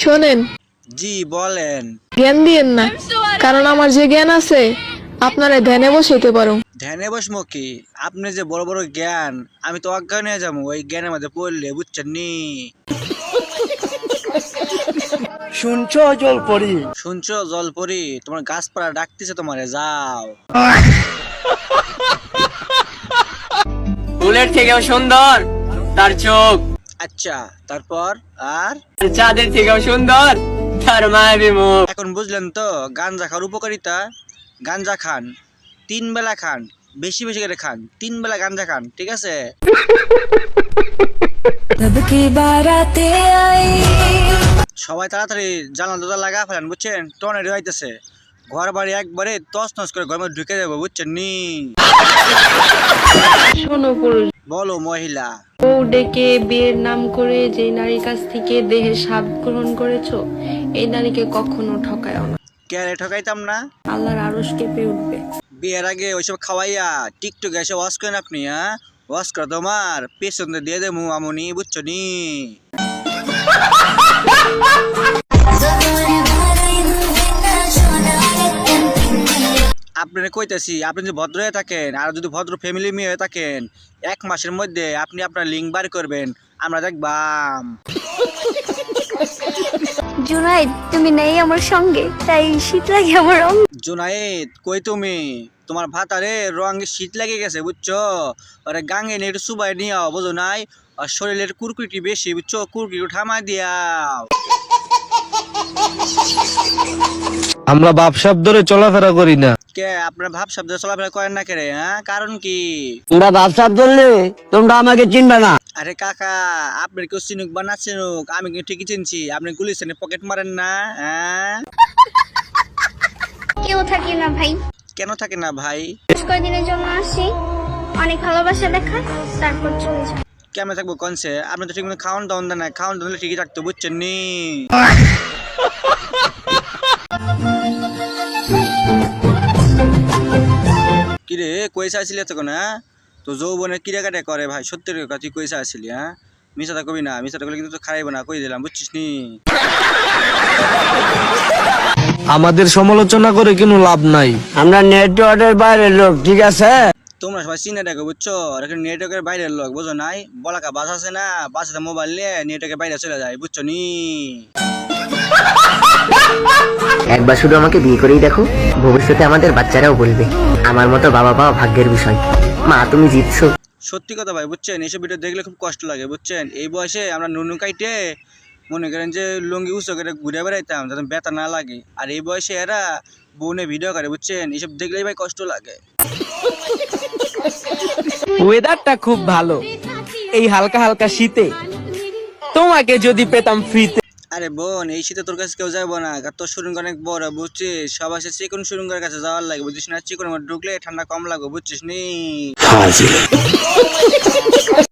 শোনেন, জি বলেন। জ্ঞান দিয়েন না, কারণ আমার যে জ্ঞান আছে আপনারা ধ্যানে বসাইতে পারো। ধ্যানে বসমো কি? আপনি যে বড় বড় জ্ঞান, আমি তো অজ্ঞান হয়ে যাবো ওই জ্ঞানের মধ্যে পড়লে, বুঝছেন নি? শুনছো জলপরি? শুনছো জলপরি? তোমার গাছপালা ডাকতেছে তোমারে, যাও। ফুলের থেকেও সুন্দর তার চোখ, আচ্ছা, তারপর? আর চাঁদের থেকেও সুন্দর তার মায়াবী মুখ। এখন বুঝলেন তো গাঞ্জা খাওয়ার উপকারিতা? গাঞ্জা খান, 3 বেলা খান, বেশি বেশি করে খান, 3 বেলা গাঞ্জা খান, ঠিক আছে? সবাই তাড়াতাড়ি জানলা দরজা লাগা ফেলেন, বুঝছেন? টর্নেডো হইতেছে, ঘর বাড়ি একবারে তছ নছ করে ঘরের মধ্যে ঢুকে যাবো, বুঝছেন নি? শোনো পুরুষ, বলো মহিলা। বউ ডেকে বিয়ের নাম করে যে নারীর কাছ থেকে দেহের স্বাদ গ্রহণ করেছো, এই নারীকে কখনো ঠকায়ও না, কে ঠকাইতাম না? আল্লাহর আরশ কেঁপে উঠবে। বিয়ের আগে ওইসব খাওয়াইয়া টিকটকে এসে ওয়াশ করেন আপনি, হ্যাঁ? ওয়াশ করে তোমার পেছন দিয়ে দেবো আমনি, বুঝছো নি? আপনারা কইতেছি, আপনি যদি ভদ্র হয়ে থাকেন আর যদি ভদ্র ফ্যামিলি মেয়ে হয়ে থাকেন, 1 মাসের মধ্যে আপনি আপনার লিঙ্ক বার করবেন, আমরা দেখবাম। জুনাইদ, তুমি নেই আমার সঙ্গে, তাই শীত লাগে আমার অঙ্গে। জুনাইদ, কই তুমি? তোমার ভাতারে রঙে শীত লেগে গেছে, বুঝছো? আরে গাঙ্গে নিয়ে একটু সুবাই নিয়াও, বুঝো নাই? আর শরীরের কুরকুরিটি বেশি, বুঝছো? কুরকুরি থামাই দিয়াও। আমরা বাপসাপ ধরে চলাফেরা করি না। কে আপনার ভাব শব্দ চলাফেরা করেন না কেরে, হ্যাঁ? কারণ কি? তোমরা বাপসাপ ধরলে তোমরা আমাকে চিনবে না। আরে কাকা, আপনি কেউ চিনুক বা না চিনুক, আমি কিন্তু ঠিকই চিনছি। আপনি গুলিস্তানে পকেট মারেন না, হ্যাঁ? কেউ থাকি না ভাই, কেন থাকে না ভাই? কয়দিনের জন্য আসি, অনেক ভালোবাসা দেখায়, তারপর চলে যায়। কেমন থাকবো কনসে? আপনি তো ঠিক মতো খাওয়ান দাওয়ান দেন না, খাওয়ান দাওয়ান ঠিকই থাকতো, বুঝছেন নি? কিরে কই চাইছিলি এতক্ষণ, হ্যাঁ? তো যৌবনে কিরা কাটা করে ভাই, সত্যি কথা, তুই কই চাইছিলি, হ্যাঁ? মিশাটা কবি না, মিশাটা করলে কিন্তু তো খারাইব না, কই দিলাম, বুঝছিস নি? আমাদের সমালোচনা করে কোনো লাভ নাই। আমরা নেটওয়ার্কের বাইরের লোক, ঠিক আছে? তোমরা সবাই চিনে দেখো, বুঝছো? আর এখন নেটওয়ার্কের বাইরের লোক, বুঝো নাই? বলাকা বাস আছে না, বাসাতে মোবাইল নিয়ে নেটওয়ার্কের বাইরে চলে যায়, বুঝছো নি? একবার শুধু আমাকে বিয়ে করেই দেখো, ভবিষ্যতে আমাদের বাচ্চারাও বলবে আমার মতো বাবা পাওয়া ভাগ্যের বিষয়। মা, তুমি জিতছো। সত্যি কথা ভাই, বুঝছেন? এইসব ভিডিও দেখলে খুব কষ্ট লাগে, বুঝছেন? এই বয়সে আমরা নুনু কাইটে মনে করেন যে লুঙ্গি উঁচু করে ঘুরে বেড়াইতাম যাতে ব্যথা না লাগে, আর এই বয়সে এরা বউনে ভিডিও করে, বুঝছেন? এইসব দেখলেই ভাই কষ্ট লাগে। ওয়েদারটা খুব ভালো, এই হালকা হালকা শীতে তোমাকে যদি পেতাম ফ্রিতে। আরে বোন, এই শীতে তোর কাছে কেউ যাবো না, তোর শরীর অনেক বড়, বুঝছিস? সবাই সে চিকন শরীরের কাছে যাওয়ার লাগে, বুঝছিস না? চিকনের মধ্যে ঢুকলে ঠান্ডা কম লাগবে, বুঝছিস নি?